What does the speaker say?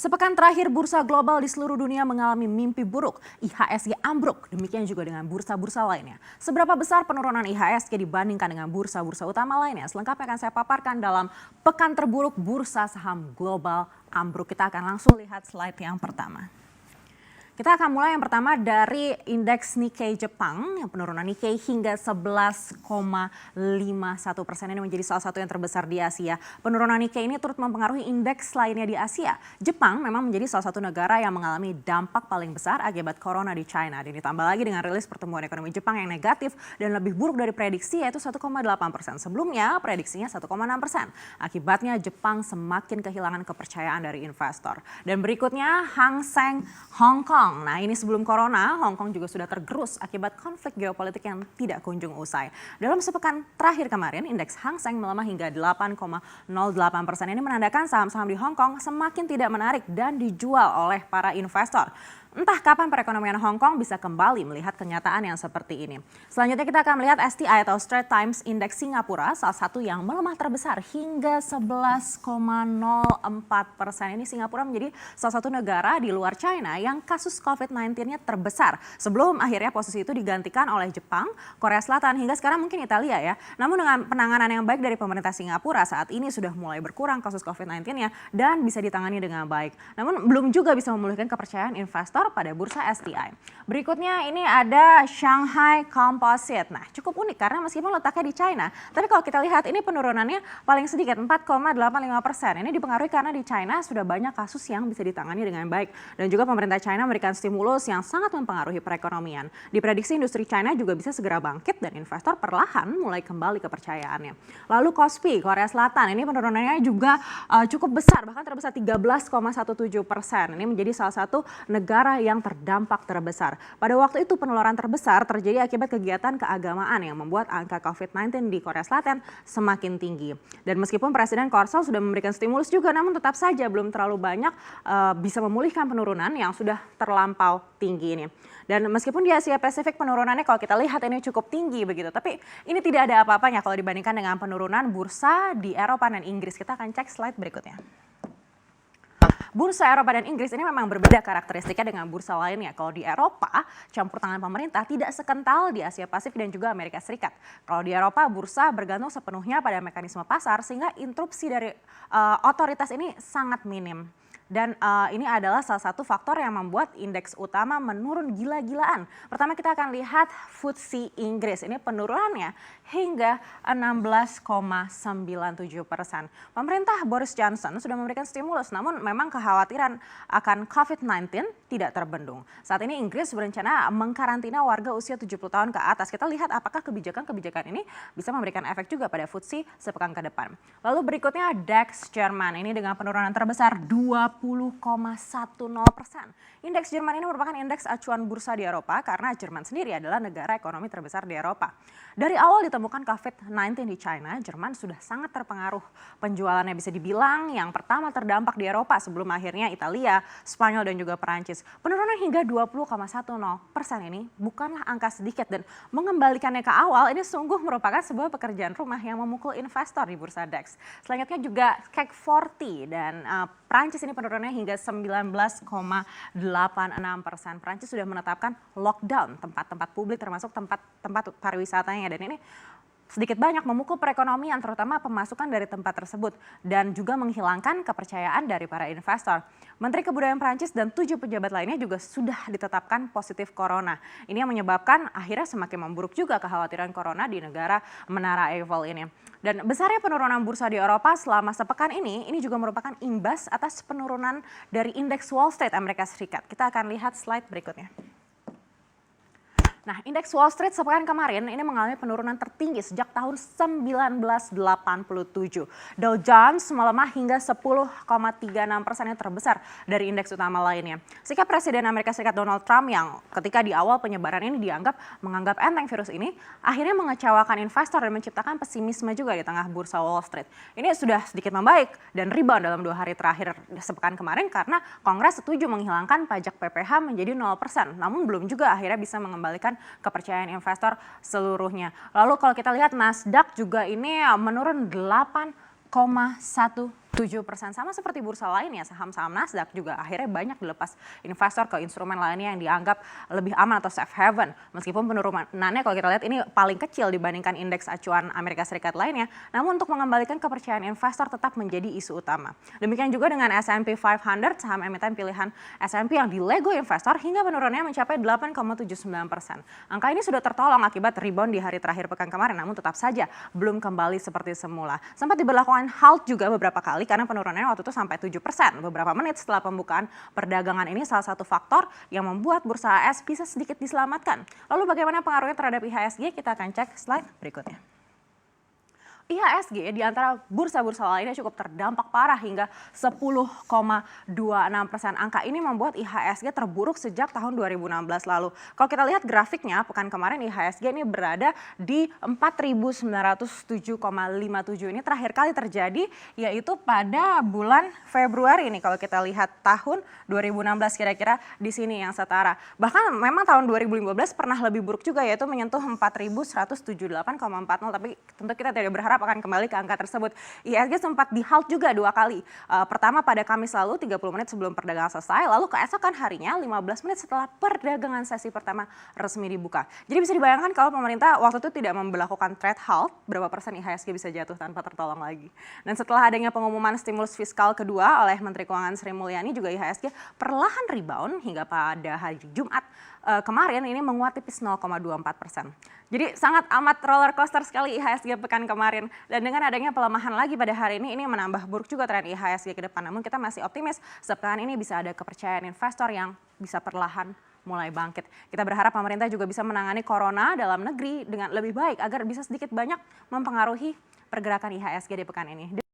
Sepekan terakhir bursa global di seluruh dunia mengalami mimpi buruk. IHSG ambruk, demikian juga dengan bursa-bursa lainnya. Seberapa besar penurunan IHSG dibandingkan dengan bursa-bursa utama lainnya? Selengkapnya akan saya paparkan dalam pekan terburuk bursa saham global ambruk. Kita akan langsung lihat slide yang pertama. Kita akan mulai yang pertama dari indeks Nikkei Jepang, yang penurunan Nikkei hingga 11,51% ini menjadi salah satu yang terbesar di Asia. Penurunan Nikkei ini turut mempengaruhi indeks lainnya di Asia. Jepang memang menjadi salah satu negara yang mengalami dampak paling besar akibat corona di China. Dan ditambah lagi dengan rilis pertumbuhan ekonomi Jepang yang negatif dan lebih buruk dari prediksi yaitu 1,8%. Sebelumnya prediksinya 1,6%. Akibatnya Jepang semakin kehilangan kepercayaan dari investor. Dan berikutnya Hang Seng Hong Kong. Nah ini sebelum corona, Hong Kong juga sudah tergerus akibat konflik geopolitik yang tidak kunjung usai. Dalam sepekan terakhir kemarin, indeks Hang Seng melemah hingga 8,08%. Ini menandakan saham-saham di Hong Kong semakin tidak menarik dan dijual oleh para investor. Entah kapan perekonomian Hong Kong bisa kembali melihat kenyataan yang seperti ini. Selanjutnya kita akan melihat STI atau Straits Times Index Singapura, salah satu yang melemah terbesar hingga 11,04%. Ini Singapura menjadi salah satu negara di luar China yang kasus COVID-19-nya terbesar. Sebelum akhirnya posisi itu digantikan oleh Jepang, Korea Selatan, hingga sekarang mungkin Italia ya. Namun dengan penanganan yang baik dari pemerintah Singapura saat ini sudah mulai berkurang kasus COVID-19-nya dan bisa ditangani dengan baik. Namun belum juga bisa memulihkan kepercayaan investor pada bursa STI. Berikutnya ini ada Shanghai Composite. Nah cukup unik karena meskipun letaknya di China, tapi kalau kita lihat ini penurunannya paling sedikit 4,85%. Ini dipengaruhi karena di China sudah banyak kasus yang bisa ditangani dengan baik. Dan juga pemerintah China memberikan stimulus yang sangat mempengaruhi perekonomian. Diprediksi industri China juga bisa segera bangkit dan investor perlahan mulai kembali kepercayaannya. Lalu Kospi, Korea Selatan, ini penurunannya juga cukup besar, bahkan terbesar 13,17%. Ini menjadi salah satu negara yang terdampak terbesar. Pada waktu itu penularan terbesar terjadi akibat kegiatan keagamaan yang membuat angka COVID-19 di Korea Selatan semakin tinggi. Dan meskipun Presiden Korsel sudah memberikan stimulus juga, namun tetap saja belum terlalu banyak bisa memulihkan penurunan yang sudah terlampau tinggi ini. Dan meskipun di Asia Pasifik penurunannya kalau kita lihat ini cukup tinggi begitu, tapi ini tidak ada apa-apanya kalau dibandingkan dengan penurunan bursa di Eropa dan Inggris. Kita akan cek slide berikutnya. Bursa Eropa dan Inggris ini memang berbeda karakteristiknya dengan bursa lainnya. Kalau di Eropa, campur tangan pemerintah tidak sekental di Asia Pasifik dan juga Amerika Serikat. Kalau di Eropa, bursa bergantung sepenuhnya pada mekanisme pasar sehingga interupsi dari otoritas ini sangat minim. Dan ini adalah salah satu faktor yang membuat indeks utama menurun gila-gilaan. Pertama kita akan lihat FTSE Inggris. Ini penurunannya hingga 16,97%. Pemerintah Boris Johnson sudah memberikan stimulus, namun memang kekhawatiran akan COVID-19 tidak terbendung. Saat ini Inggris berencana mengkarantina warga usia 70 tahun ke atas. Kita lihat apakah kebijakan-kebijakan ini bisa memberikan efek juga pada FTSE sepekan ke depan. Lalu berikutnya DAX Jerman. Ini dengan penurunan terbesar 20,10%. Indeks Jerman ini merupakan indeks acuan bursa di Eropa karena Jerman sendiri adalah negara ekonomi terbesar di Eropa. Dari awal ditemukan COVID-19 di China, Jerman sudah sangat terpengaruh. Penjualannya bisa dibilang yang pertama terdampak di Eropa sebelum akhirnya Italia, Spanyol dan juga Perancis. Penurunan hingga 20,10% ini bukanlah angka sedikit dan mengembalikannya ke awal ini sungguh merupakan sebuah pekerjaan rumah yang memukul investor di bursa DAX. Selanjutnya juga CAC 40 dan Perancis ini penurunannya hingga 19,86%. Perancis sudah menetapkan lockdown tempat-tempat publik termasuk tempat pariwisatanya dan ini sedikit banyak memukul perekonomian terutama pemasukan dari tempat tersebut dan juga menghilangkan kepercayaan dari para investor. Menteri Kebudayaan Prancis dan 7 pejabat lainnya juga sudah ditetapkan positif corona. Ini yang menyebabkan akhirnya semakin memburuk juga kekhawatiran corona di negara Menara Eiffel ini. Dan besarnya penurunan bursa di Eropa selama sepekan ini juga merupakan imbas atas penurunan dari indeks Wall Street Amerika Serikat. Kita akan lihat slide berikutnya. Nah, indeks Wall Street sepekan kemarin ini mengalami penurunan tertinggi sejak tahun 1987. Dow Jones melemah hingga 10,36% yang terbesar dari indeks utama lainnya. Sikap Presiden Amerika Serikat Donald Trump yang ketika di awal penyebaran ini menganggap enteng virus ini, akhirnya mengecewakan investor dan menciptakan pesimisme juga di tengah bursa Wall Street. Ini sudah sedikit membaik dan rebound dalam 2 hari terakhir sepekan kemarin karena Kongres setuju menghilangkan pajak PPh menjadi 0%. Namun belum juga akhirnya bisa mengembalikan kepercayaan investor seluruhnya. Lalu kalau kita lihat Nasdaq juga ini menurun 8,1%. 7%, sama seperti bursa lainnya, saham-saham Nasdaq juga akhirnya banyak dilepas investor ke instrumen lainnya yang dianggap lebih aman atau safe haven. Meskipun penurunannya kalau kita lihat ini paling kecil dibandingkan indeks acuan Amerika Serikat lainnya, namun untuk mengembalikan kepercayaan investor tetap menjadi isu utama. Demikian juga dengan S&P 500, saham emiten pilihan S&P yang dilego investor hingga penurunannya mencapai 8,79%. Angka ini sudah tertolong akibat rebound di hari terakhir pekan kemarin, namun tetap saja belum kembali seperti semula. Sempat diberlakukan halt juga beberapa kali karena penurunannya waktu itu sampai 7% beberapa menit setelah pembukaan perdagangan. Ini salah satu faktor yang membuat bursa AS bisa sedikit diselamatkan. Lalu bagaimana pengaruhnya terhadap IHSG? Kita akan cek slide berikutnya. IHSG di antara bursa-bursa lainnya cukup terdampak parah hingga 10,26%. Angka ini membuat IHSG terburuk sejak tahun 2016 lalu. Kalau kita lihat grafiknya, pekan kemarin IHSG ini berada di 4.907,57. Ini terakhir kali terjadi yaitu pada bulan Februari ini. Kalau kita lihat tahun 2016 kira-kira di sini yang setara. Bahkan memang tahun 2015 pernah lebih buruk juga yaitu menyentuh 4.178,40. Tapi tentu kita tidak berharap akan kembali ke angka tersebut. IHSG sempat di-halt juga 2 kali. Pertama pada Kamis lalu 30 menit sebelum perdagangan selesai, lalu keesokan harinya 15 menit setelah perdagangan sesi pertama resmi dibuka. Jadi bisa dibayangkan kalau pemerintah waktu itu tidak memberlakukan trade halt, berapa persen IHSG bisa jatuh tanpa tertolong lagi. Dan setelah adanya pengumuman stimulus fiskal kedua oleh Menteri Keuangan Sri Mulyani, juga IHSG perlahan rebound hingga pada hari Jumat kemarin ini menguat tipis 0,24%. Jadi sangat amat roller coaster sekali IHSG pekan kemarin. Dan dengan adanya pelemahan lagi pada hari ini menambah buruk juga tren IHSG ke depan. Namun kita masih optimis sepekan ini bisa ada kepercayaan investor yang bisa perlahan mulai bangkit. Kita berharap pemerintah juga bisa menangani corona dalam negeri dengan lebih baik agar bisa sedikit banyak mempengaruhi pergerakan IHSG di pekan ini.